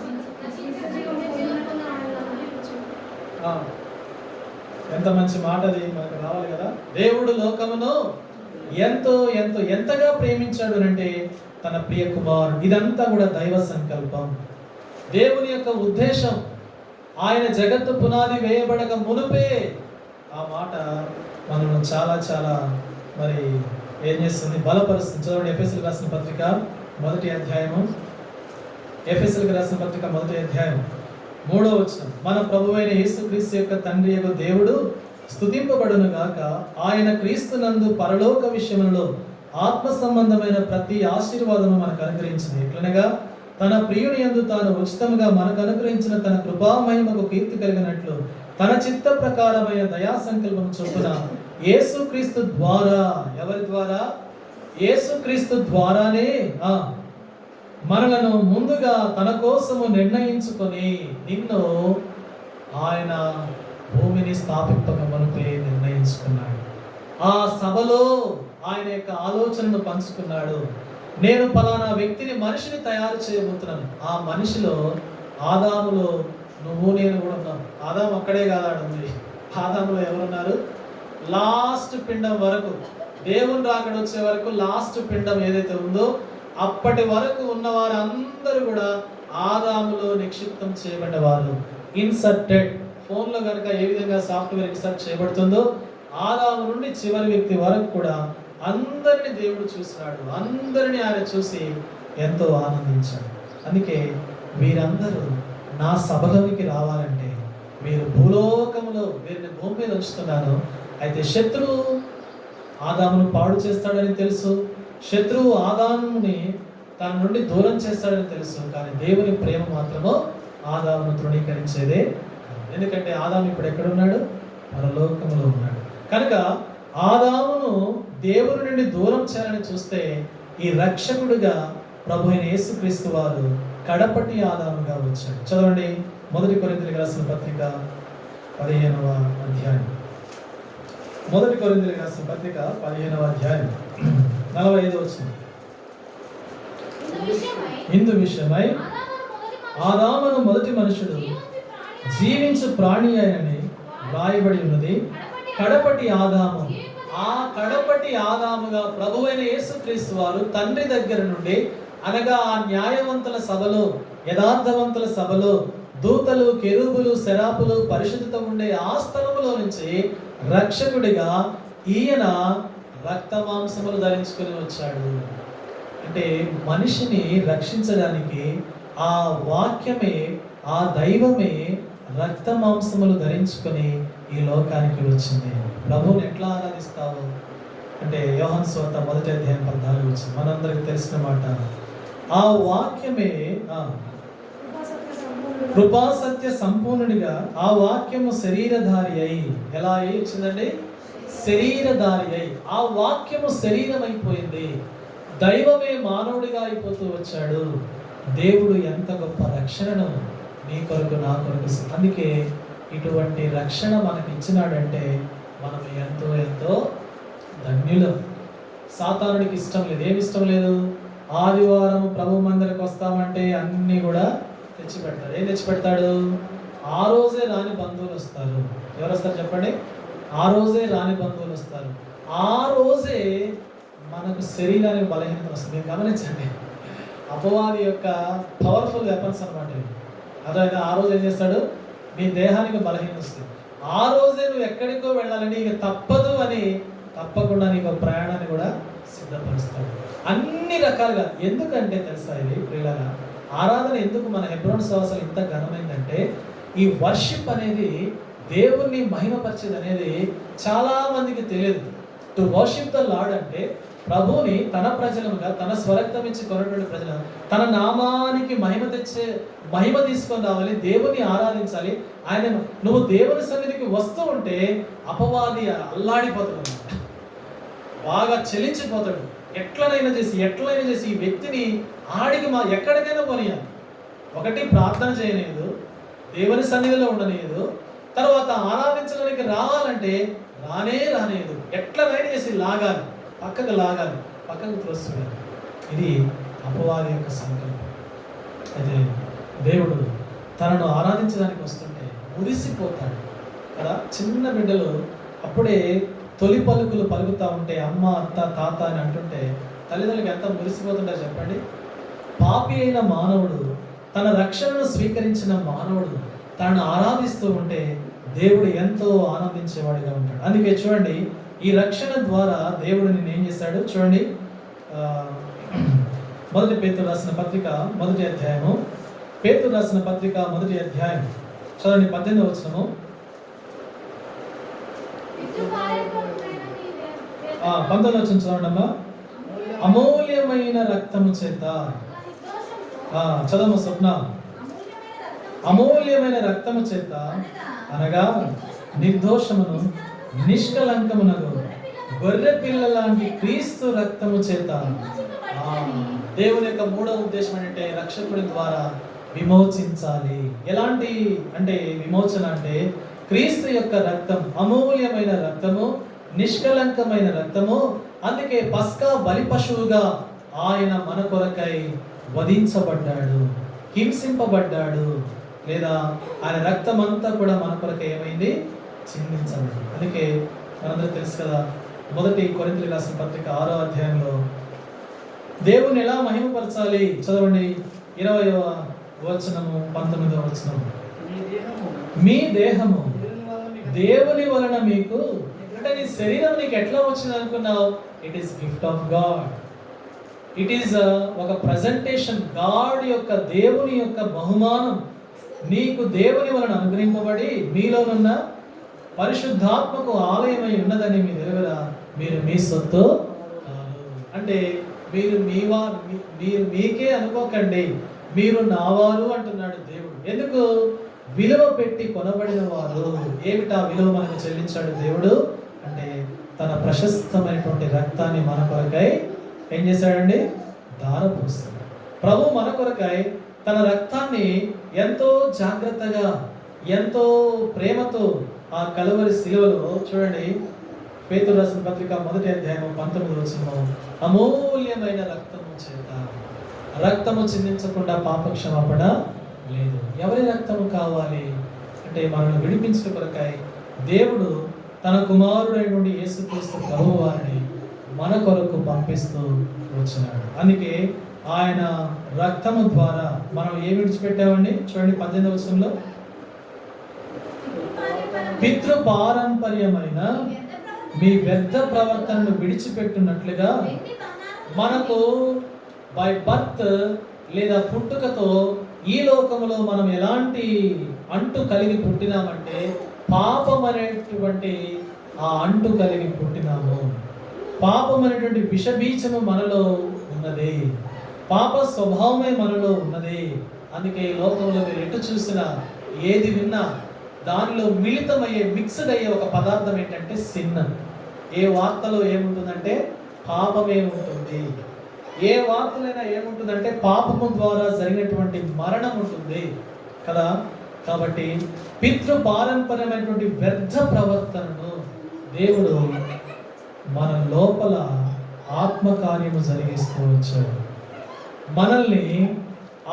ఎంత మంచి మాట అది మనకు రావాలి కదా. దేవుడు లోకమును ఎంతో ఎంతో ఎంతగా ప్రేమించాడు అంటే తన ప్రియ కుమారుడు. ఇదంతా కూడా దైవ సంకల్పం, దేవుని యొక్క ఉద్దేశం. ఆయన జగత్తు పునాది వేయబడక మునుపే ఆ మాట మనల్ని చాలా చాలా మరి ఏం చేస్తుంది? బలపరుస్తుంది. చదవండి ఎఫెసీయులకు రాసిన పత్రిక 1వ అధ్యాయము. ఎఫెసీయులకు రాసిన పత్రిక 1వ అధ్యాయం 3వ వచనం. మన ప్రభువైన యేసుక్రీస్తు యొక్క తండ్రి యొక్క దేవుడు స్తుతింపబడును గాక. ఆయన క్రీస్తునందు పరలోక విషయములలో ఆత్మ సంబంధమైన ప్రతి ఆశీర్వాదము మనకు అనుగ్రహించింది. ఎట్లనగా తన ప్రియుని యందు తాను ఉచితముగా మనకు అనుగ్రహించిన తన కృపా మహిమకు కీర్తి కలిగినట్లు తన చిత్త ప్రకారమైన దయా సంకల్పం చొప్పున యేసుక్రీస్తు ద్వారా, ఎవరి ద్వారా? యేసుక్రీస్తు ద్వారానే మనలను ముందుగా తన కోసము నిర్ణయించుకొని నిన్ను ఆయన భూమిని స్థాపింపక మునుపే నిర్ణయించుకున్నాడు. ఆ సభలో ఆయన యొక్క ఆలోచనను పంచుకున్నాడు. నేను పలానా వ్యక్తిని, మనిషిని తయారు చేయబోతున్నాను. ఆ మనిషిలో, ఆదాములో నువ్వు నేను కూడా ఉన్నాం. ఆదాము అక్కడే కాదాడుంది. ఆదాములో ఎవరున్నారు? లాస్ట్ పిండం వరకు, దేవుని రాకడ వచ్చే వరకు లాస్ట్ పిండం ఏదైతే ఉందో అప్పటి వరకు ఉన్న వారందరూ కూడా ఆదాములో నిక్షిప్తం చేయబడ్డవారు. ఇన్సర్టెడ్. ఫోన్లో కనుక ఏ విధంగా సాఫ్ట్వేర్ ఇన్సర్ట్ చేయబడుతుందో ఆదాము నుండి చివరి వ్యక్తి వరకు కూడా అందరిని దేవుడు చూసినాడు. అందరిని ఆయన చూసి ఎంతో ఆనందించాడు. అందుకే వీరందరూ నా సభలోనికి రావాలంటే మీరు భూలోకములో వీరిని భూమి మీద ఉంచుతున్నారు. అయితే శత్రువు ఆదామును పాడు చేస్తాడని తెలుసు, శత్రువు ఆదాముని తన నుండి దూరం చేస్తాడని తెలుసు. కానీ దేవుని ప్రేమ మాత్రమో ఆదామును తృణీకరించేదే. ఎందుకంటే ఆదాము ఇప్పుడు ఎక్కడున్నాడు? పరలోకములో ఉన్నాడు. కనుక ఆదామును దేవుని నుండి దూరం చేయాలని చూస్తే ఈ రక్షకుడిగా ప్రభు అయిన యేసుక్రీస్తు వారు కడపటి ఆదాముగా వచ్చాడు. చదవండి, 1 కొరింథీయులకు రాసిన పత్రిక 15వ అధ్యాయం. 1 కొరింథీయులకు రాసిన పత్రిక 15వ అధ్యాయం 45వ వచనం. ఇందు విషయమై ఆదామును మొదటి మనుషుడు జీవించు ప్రాణి అయినని రాయబడి ఉన్నది. కడపటి ఆదాము, ఆ కడపటి ఆదాముగా ప్రభువైన యేసుక్రీస్తు వారు తండ్రి దగ్గర నుండి, అనగా ఆ న్యాయవంతుల సభలో, యథార్థవంతుల సభలో, దూతలు, కెరూబులు, శరాపులు, పరిశుద్ధత ఉండే ఆ స్థలములో నుంచి రక్షకుడిగా ఈయన రక్త మాంసములు ధరించుకొని వచ్చాడు. అంటే మనిషిని రక్షించడానికి ఆ వాక్యమే, ఆ దైవమే రక్త మాంసములు ధరించుకొని ఈ లోకానికి వచ్చింది. ప్రభువుని ఎట్లా ఆరాధిస్తావు అంటే యోహాను సువార్త 1వ అధ్యాయం 14వ వచనం మనందరికి తెలిసిన మాట. ఆ వాక్యమే కృపా సత్య సంపూర్ణుడిగా ఆ వాక్యము శరీరధారి అయి, ఎలా అయి వచ్చిందండి? శరీరధారి అయి. ఆ వాక్యము శరీరం అయిపోయింది. దైవమే మానవుడిగా అయిపోతూ వచ్చాడు. దేవుడు ఎంత గొప్ప రక్షణను నీ కొరకు, నా కొరకు. అందుకే ఇటువంటి రక్షణ మనకి ఇచ్చినాడంటే మనం ఎంతో ఎంతో ధన్యులం. సాతానుడికి ఇష్టం లేదు. ఏమి ఇష్టం లేదు? ఆదివారం ప్రభు మందిరికి వస్తామంటే అన్నీ కూడా తెచ్చిపెడతాడు. ఏం తెచ్చిపెడతాడు? ఆ రోజే రాని బంధువులు వస్తారు. ఎవరు వస్తారు చెప్పండి? ఆ రోజే రాని బంధువులు వస్తారు. ఆ రోజే మనకు శరీరానికి బలహీనత వస్తుంది. మీరు గమనించండి, అపవాది యొక్క పవర్ఫుల్ వెపన్స్ అన్నమాట. అదైనా ఆ రోజు ఏం చేస్తాడు? నీ దేహానికి బలహీనత వస్తుంది. ఆ రోజే నువ్వు ఎక్కడికో వెళ్ళాలని ఇక తప్పదు అని తప్పకుండా నీకు ప్రయాణాన్ని కూడా సిద్ధపరుస్తాడు. అన్ని రకాలుగా. ఎందుకంటే తెలుసా ఇది ప్రియులారా, ఆరాధన ఎందుకు మన హెబ్రోన్ సహవాసాలు ఇంత ఘనమైందంటే ఈ వర్షిప్ అనేది దేవుణ్ణి మహిమపరిచేది అనేది చాలా మందికి తెలియదు. టు వర్షిప్ ద లార్డ్ అంటే ప్రభువుని తన ప్రజలుగా, తన స్వరక్తం ఇచ్చి కొన్నటువంటి ప్రజలు తన నామానికి మహిమ తీసుకొని రావాలి, దేవుని ఆరాధించాలి. ఆయన నువ్వు దేవుని సన్నిధికి వస్తూ ఉంటే అపవాది అల్లాడిపోతాడు, బాగా చెలించిపోతాడు. ఎట్లనైనా చేసి ఈ వ్యక్తిని ఆడికి ఎక్కడికైనా పోనీయాలి. ఒకటి ప్రార్థన చేయలేదు, దేవుని సన్నిధిలో ఉండలేదు, తర్వాత ఆరాధించడానికి రావాలంటే రానేదు. ఎట్లనైనా చేసి లాగాలి, పక్కకు త్రోస్తున్నాడు. ఇది అపవాది యొక్క సంకల్పం. అయితే దేవుడు తనను ఆరాధించడానికి వస్తుంటే మురిసిపోతాడు కదా. చిన్న బిడ్డలు అప్పుడే తొలి పలుకులు పలుకుతూ ఉంటే అమ్మ, అత్త, తాత అని అంటుంటే తల్లిదండ్రులకు ఎంత మురిసిపోతుంటారు చెప్పండి. పాపి అయిన మానవుడు, తన రక్షణను స్వీకరించిన మానవుడు తనను ఆరాధిస్తూ ఉంటే దేవుడు ఎంతో ఆనందించేవాడిగా ఉంటాడు. అందుకే చూడండి, ఈ రక్షణ ద్వారా దేవుడు నిన్ను ఏం చేశాడు చూడండి. 1 పేతురు రాసిన పత్రిక 1వ అధ్యాయము, పేతురు రాసిన పత్రిక 1వ అధ్యాయం చదవండి 18వ వచనము. 19వ వచనం చదవండి అమ్మా. అమూల్యమైన రక్తము చేత, చదవము స్వప్న. అమూల్యమైన రక్తము చేత అనగా నిర్దోషమును నిష్కలంకమునగు గొర్రె పిల్ల లాంటి క్రీస్తు రక్తము చేత దేవుని యొక్క మూడవ ఉద్దేశం ఏంటంటే రక్షకుడి ద్వారా విమోచించాలి. ఎలాంటి అంటే విమోచన అంటే క్రీస్తు యొక్క రక్తం అమూల్యమైన రక్తము, నిష్కలంకమైన రక్తము. అందుకే పస్కా బలి పశువుగా ఆయన మన కొరకై వధించబడ్డాడు, హింసింపబడ్డాడు, లేదా ఆయన రక్తం అంతా కూడా మన కొరకై ఏమైంది, చిందించబడింది. అందుకే మనందరూ తెలుసు కదా, 1 కొరింథీయులకు రాసిన పత్రిక 6వ అధ్యాయంలో దేవుని ఎలా మహిమపరచాలి చదవండి. 20వ వచనము 19వ వచనము, మీ దేహము దేవుని వలన మీకు, అంటే నీ శరీరం నీకు ఎట్లా వచ్చింది అనుకున్నావు? It is gift of God. It is ఒక ప్రజెంటేషన్, గాడ్ యొక్క, దేవుని యొక్క బహుమానం నీకు దేవుని వలన అనుగ్రహింపబడి మీలోనున్న పరిశుద్ధాత్మకు ఆలయమై ఉన్నదని మీ ఎరుగరా, మీరు మీ సొత్తు కాదు. అంటే మీరు మీరు మీకే అనుకోకండి, మీరు నావారు అంటున్నాడు దేవుడు. ఎందుకు? విలువ పెట్టి కొనబడిన వారు. ఏమిటా విలువ మనకు చెల్లించాడు దేవుడు అంటే తన ప్రశస్తమైనటువంటి రక్తాన్ని మన కొరకై ఏం చేశాడండి, ధారపోస్తాడు. ప్రభు మన కొరకై తన రక్తాన్ని ఎంతో జాగ్రత్తగా, ఎంతో ప్రేమతో ఆ కలువరి శిలువలో, చూడండి పేతురు రాసిన పత్రిక 1వ అధ్యాయం 19వ వచనంలో, అమూల్యమైన రక్తము చేత, రక్తము చిందించకుండా పాప క్షమాపణ లేదు. ఎవరి రక్తము కావాలి అంటే మనల్ని విడిపించడం కొరకై దేవుడు తన కుమారుడైన నుండి యేసుక్రీస్తు ప్రభువు వారిని మన కొరకు పంపిస్తూ వచ్చినాడు. అందుకే ఆయన రక్తము ద్వారా మనం ఏమి విడిచిపెట్టామండి? చూడండి 18వ వచనంలో, పితృ పారంపర్యమైన మీ వ్యర్థ ప్రవర్తనను విడిచిపెట్టున్నట్లుగా మనకు బై బర్త్ లేదా పుట్టుకతో ఈ లోకంలో మనం ఎలాంటి అంటు కలిగి పుట్టినామంటే పాపం అనేటువంటి ఆ అంటు కలిగి పుట్టినాము. పాపం అనేటువంటి విషబీజము మనలో ఉన్నది, పాప స్వభావమే మనలో ఉన్నది. అందుకే ఈ లోకంలో మీరు ఎటు చూసినా, ఏది విన్నా దానిలో మిళితమయ్యే, మిక్స్డ్ అయ్యే ఒక పదార్థం ఏంటంటే సిన్. ఏ వార్తలో ఏముంటుందంటే పాపమే ఉంటుంది. ఏ వార్తలైనా ఏముంటుందంటే పాపము ద్వారా జరిగినటువంటి మరణం ఉంటుంది కదా. కాబట్టి పితృ పారంపర్యమైనటువంటి వ్యర్థ ప్రవర్తనను దేవుడు మన లోపల ఆత్మకార్యము జరిగిస్తూ వచ్చాడు. మనల్ని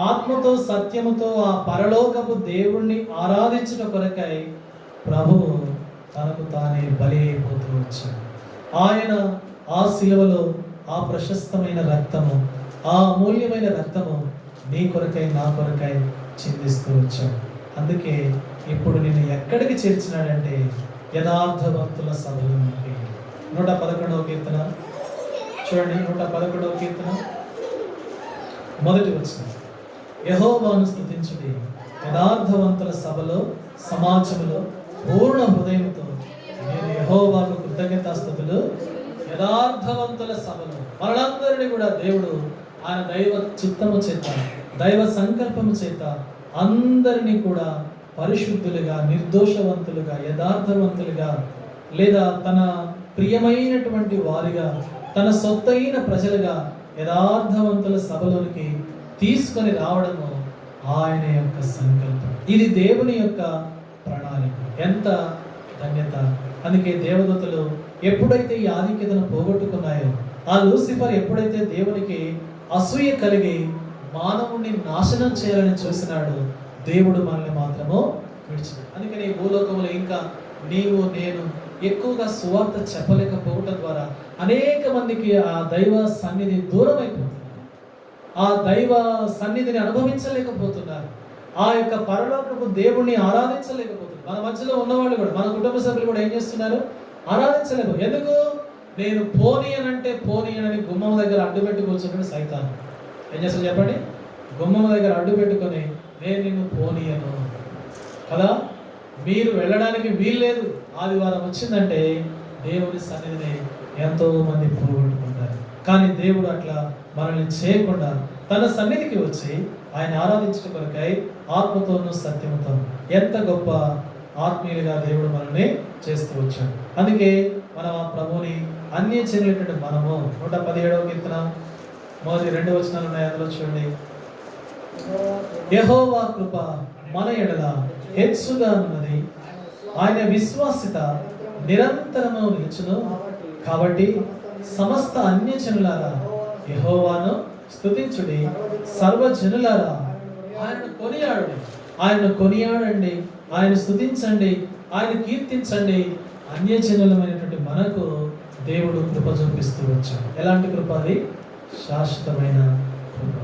ఆత్మతో సత్యముతో ఆ పరలోకపు దేవుణ్ణి ఆరాధించుట కొరకై ప్రభువు తనకు తానే బలి అయిపోతూ వచ్చాడు. ఆయన ఆ శిలువలో ఆ ప్రశస్తమైన రక్తము, ఆ అమూల్యమైన రక్తము నీ కొరకై నా కొరకై చిందిస్తూ వచ్చాడు. అందుకే ఇప్పుడు నేను ఎక్కడికి చేర్చినాడంటే యథార్థవంతుల సభలోనికి. 111వ కీర్తన చూడండి, 111వ కీర్తన 1వ వచనం, యెహోవాను స్తుతించుడి, యథార్థవంతుల సభలో సమాజములో పూర్ణ హృదయంతో నేను యెహోవాకు కృతజ్ఞతాస్తుతులు. యథార్థవంతుల సభలో మనందరినీ కూడా దేవుడు ఆయన దైవ చిత్తము చేత, దైవ సంకల్పము చేత అందరినీ కూడా పరిశుద్ధులుగా, నిర్దోషవంతులుగా, యథార్థవంతులుగా, లేదా తన ప్రియమైనటువంటి వారిగా, తన సొత్తైన ప్రజలుగా యథార్థవంతుల సభలోనికి తీసుకొని రావడము ఆయన యొక్క సంకల్పం. ఇది దేవుని యొక్క ప్రణాళిక. ఎంత ధన్యత! అందుకే దేవదూతలు ఎప్పుడైతే ఈ ఆధిక్యతను పోగొట్టుకున్నాయో, ఆ లూసిఫర్ ఎప్పుడైతే దేవునికి అసూయ కలిగి మానవుణ్ణి నాశనం చేయాలని చూసినాడు, దేవుడు మనల్ని మాత్రము విడిచిపెట్టాడు. అందుకని ఈ భూలోకంలో ఇంకా నీవు నేను ఎక్కువగా సువార్త చెప్పలేకపోవడం ద్వారా అనేక మందికి ఆ దైవ సన్నిధి దూరం అయిపోతున్నారు, ఆ దైవ సన్నిధిని అనుభవించలేకపోతున్నారు, ఆ యొక్క పరలోకపు దేవుణ్ణి ఆరాధించలేకపోతున్నారు. మన మధ్యలో ఉన్నవాళ్ళు కూడా, మన కుటుంబ సభ్యులు కూడా ఏం చేస్తున్నారు? ఆరాధించలేము. ఎందుకు? నేను పోనీ అనంటే పోనీ అని గుమ్మం దగ్గర అడ్డు పెట్టి కూర్చున్నాడు సైతాను. ఏం చేస్తాడు చెప్పండి? గుమ్మం దగ్గర అడ్డు పెట్టుకొని నేను నిన్ను పోనీయను కదా, మీరు వెళ్ళడానికి వీల్లేదు. ఆదివారం వచ్చిందంటే దేవుని సన్నిధిని ఎంతో మంది పోగొట్టుకుంటారు. కానీ దేవుడు అట్లా మనల్ని చేయకుండా తన సన్నిధికి వచ్చి ఆయన ఆరాధించడం కొరకై ఆత్మతోనూ సత్యముతో ఎంత గొప్ప ఆత్మీయులుగా దేవుడు మనల్ని చేస్తూ వచ్చాడు. అందుకే మనం ఆ ప్రభువుని అన్యజనులైనటువంటి మనము 117వ కీర్తన మొదటి 2 వచనాలు ఉన్నాయి, అందులో చూడండి. యెహోవా కృప మన ఎడల హెచ్చుగా ఉన్నది, ఆయన విశ్వాసిత నిరంతరము నిలుచును. కాబట్టి సమస్త అన్యజనులారా యెహోవాను స్తుతించుడి, సర్వజనులారా ఆయనను కొనియాడండి, ఆయన స్తుతించండి, ఆయన కీర్తించండి. అన్యజనులమైనటువంటి మనకు దేవుడు కృప చూపిస్తూ వచ్చాడు. ఎలాంటి కృప? అది శాశ్వతమైన కృప,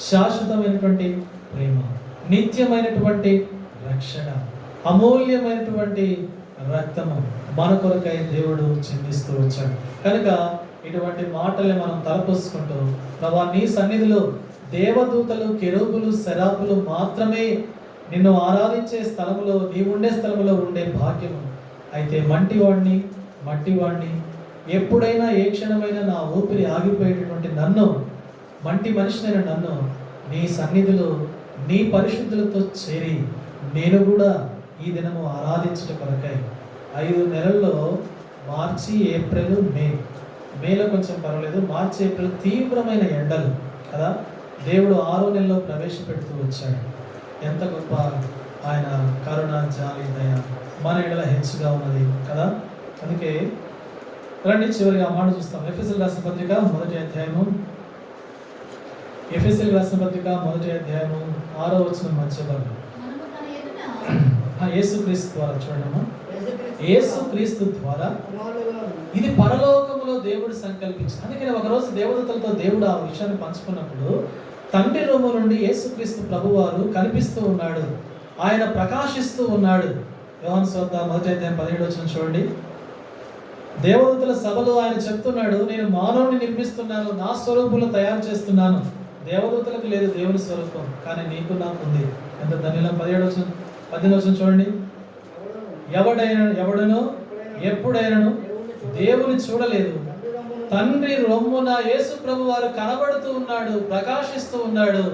శాశ్వతమైనటువంటి ప్రేమ, నిత్యమైనటువంటి రక్షణ, అమూల్యమైనటువంటి రక్తము మన కొరకై దేవుడు చిందిస్తూ వచ్చాడు. కనుక ఇటువంటి మాటల్ని మనం తలపోసుకుంటూ, ప్రభా నీ సన్నిధిలో దేవదూతలు, కెరూబులు, సెరాపులు మాత్రమే నిన్ను ఆరాధించే స్థలములో, నీవుండే స్థలములో ఉండే భాగ్యము. అయితే మట్టివాడిని ఎప్పుడైనా ఏ క్షణమైనా నా ఊపిరి ఆగిపోయేటటువంటి నన్ను, మంటి మనిషినైన నన్ను నీ సన్నిధిలో నీ పరిశుద్ధులతో చేరి నేను కూడా ఈ దినము ఆరాధించడం కొరకై 5 నెలల్లో మార్చి, ఏప్రిల్, మేలో కొంచెం పర్వాలేదు, మార్చి, ఏప్రిల్ తీవ్రమైన ఎండలు కదా, దేవుడు 6వ నెలలో ప్రవేశపెడుతూ వచ్చాడు. ఎంత గొప్ప ఆయన కరుణ, జాలి, దయ మన ఎడల హెచ్చుగా ఉన్నది కదా. అందుకే రండి చివరిగా ఆ మాట చూస్తాం. ఎఫెసీయులకు రాసిన పత్రిక మొదటి అధ్యాయము 6వ వచనం మధ్య భాగం. యేసుక్రీస్తు ద్వారా చూడమ్మా, యేసుక్రీస్తు ద్వారా ఇది పరలోకములో దేవుడు సంకల్పించింది. అందుకని ఒకరోజు దేవదూతలతో దేవుడు ఆ విషయాన్ని పంచుకున్నప్పుడు తండ్రి రొమ్ము నుండి యేసుక్రీస్తు ప్రభువారు కనిపిస్తూ ఉన్నాడు, ఆయన ప్రకాశిస్తూ ఉన్నాడు. యోహాను సువార్త మొదటి అధ్యాయం 17వ వచనం చూడండి. దేవదూతల సభలో ఆయన చెప్తున్నాడు, నేను మానవుని నిర్మిస్తున్నాను, నా స్వరూపంలో తయారు చేస్తున్నాను. దేవదూతలకు లేదు దేవుని స్వరూపం, కానీ నీకు నాకు ఉంది. ఎంత ధన్యులం. 18వ వచనం చూడండి. ఎవడనో ఎప్పుడైనాను దేవుని చూడలేదు, తండ్రి రొమ్మున యేసు ప్రభు వారు కనబడుతూ ఉన్నాడు, ప్రకాశిస్తూ ఉన్నాడు.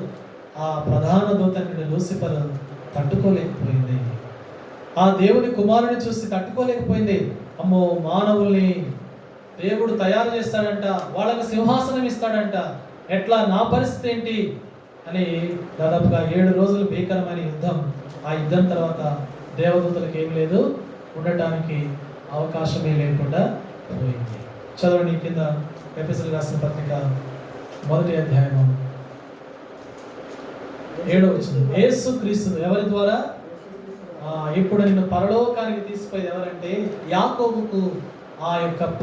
ఆ ప్రధాన దూత లూసిఫర్ తట్టుకోలేకపోయింది, ఆ దేవుని కుమారుని చూసి తట్టుకోలేకపోయింది. అమ్మో, మానవుల్ని దేవుడు తయారు చేస్తాడంట, వాళ్ళకి సింహాసనం ఇస్తాడంట, ఎట్లా నా పరిస్థితి ఏంటి అని దాదాపుగా 7 రోజులు భీకరమైన యుద్ధం. ఆ యుద్ధం తర్వాత దేవదూతలకు ఏం లేదు, ఉండటానికి అవకాశమే లేకుండా పోయింది. చదవండి కింద ఎఫెసీయులకు రాసిన పత్రిక మొదటి అధ్యాయము 7వ వచనం. యేసుక్రీస్తు ఎవరి ద్వారా? ఇప్పుడు నిన్ను పరలోకానికి తీసుకుపోయేది ఎవరంటే యాకోబుకు ఆ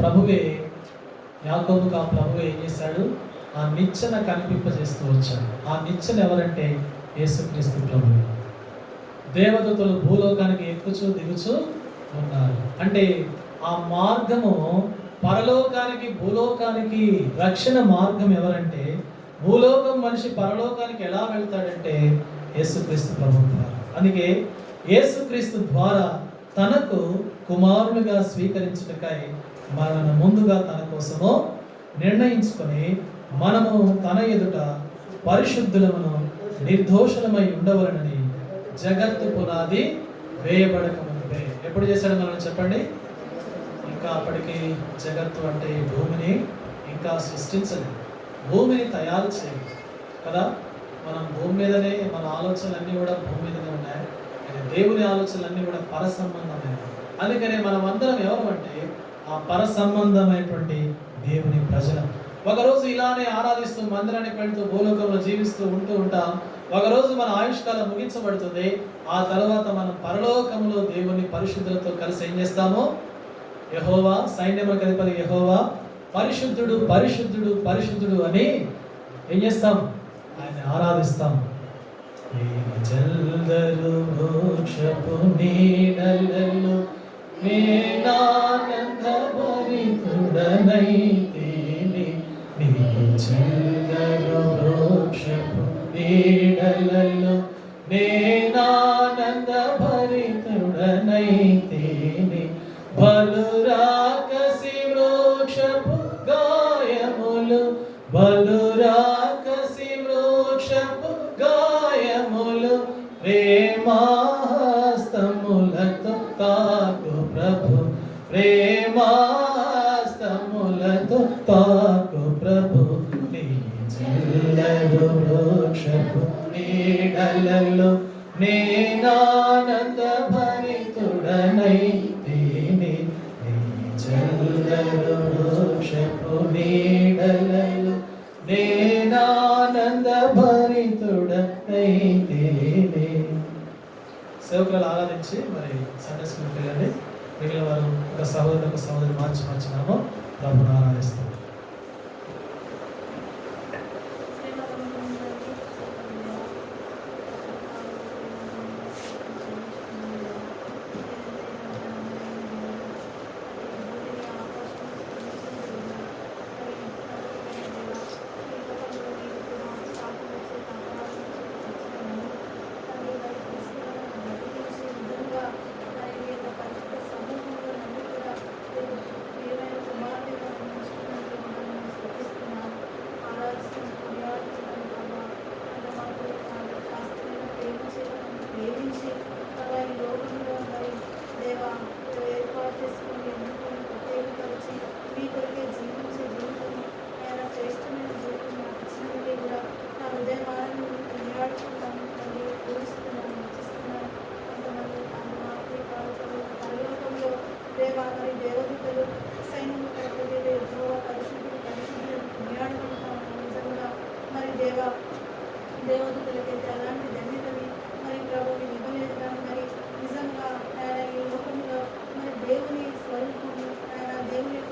ప్రభువే ఏం చేశాడు? ఆ నిచ్చెన కనిపింపజేస్తూ వచ్చాడు. ఆ నిచ్చెన ఎవరంటే యేసుక్రీస్తు ప్రభువే. దేవదూతలు భూలోకానికి ఎక్కుచూ దిగుచూ ఉన్నారు. అంటే ఆ మార్గము పరలోకానికి, భూలోకానికి రక్షణ మార్గం ఎవరంటే, భూలోకం మనిషి పరలోకానికి ఎలా వెళ్తాడంటే యేసుక్రీస్తు ప్రభువు ద్వారా. అందుకే యేసుక్రీస్తు ద్వారా తనకు కుమారునిగా స్వీకరించుటకై మనను ముందుగా తన కోసము నిర్ణయించుకొని మనము తన ఎదుట పరిశుద్ధులమును నిర్దోషులమై ఉండవలనని జగత్తు పునాది వేయబడక మునిపే. ఎప్పుడు చేశాడు మనం చెప్పండి? ఇంకా అప్పటికి జగత్తు అంటే భూమిని ఇంకా సృష్టించలేదు, భూమిని తయారు చేయాలి కదా. మనం భూమి మీదనే, మన ఆలోచనలన్నీ కూడా భూమి మీదనే ఉన్నాయి. దేవుని ఆలోచనలన్నీ కూడా పర సంబంధమైనవి. అందుకనే మనం అందరం ఎవరు అంటే ఆ పర సంబంధమైనటువంటి దేవుని ప్రజలు. ఒకరోజు ఇలానే ఆరాధిస్తూ మందిరానికి వెళ్తూ భూలోకంలో జీవిస్తూ ఉంటాం. ఒకరోజు మన ఆయుష్కాలం ముగించబడుతుంది. ఆ తర్వాత మనం పరలోకంలో దేవుని పరిశుద్ధులతో కలిసి ఏం చేస్తాము? యెహోవా, సైన్యములకు అధిపతి యెహోవా పరిశుద్ధుడు, పరిశుద్ధుడు, పరిశుద్ధుడు అని ఏం చేస్తాం? ఆయన ఆరాధిస్తాం. జల్దరు మోక్షపు నీడలలో నేనానంద భరితుడనైతిని, నీ జల్దరు మోక్షపు నీడలలో నేనానంద భరితుడనైతిని. బలురాకసి వృక్షపు గాయములు, బలురాకసి వృక్షపు గాయములు ప్రేమాహస్తములతో నీడలలో నేనానంద భరితుడనైతేనే నీ చల్లని వృక్షపు నీడలలో నేనానంద భరితుడనైతేనే. సేవకులను ఆరాధించి మరి సండే స్కూల్కి వెళ్ళండి. మిగిలిన వారు ఒక సహోదరి మార్చినామో ప్రభుని ఆరాధిస్తారు. దేవదూతలకైతే అలాంటి ధన్యతని మరి ప్రభువుని ఇవ్వలేదు. కానీ మరి నిజంగా ఆయన ఈ లోకంలో మరి దేవుని స్వరూపము, ఆయన దేవుని యొక్క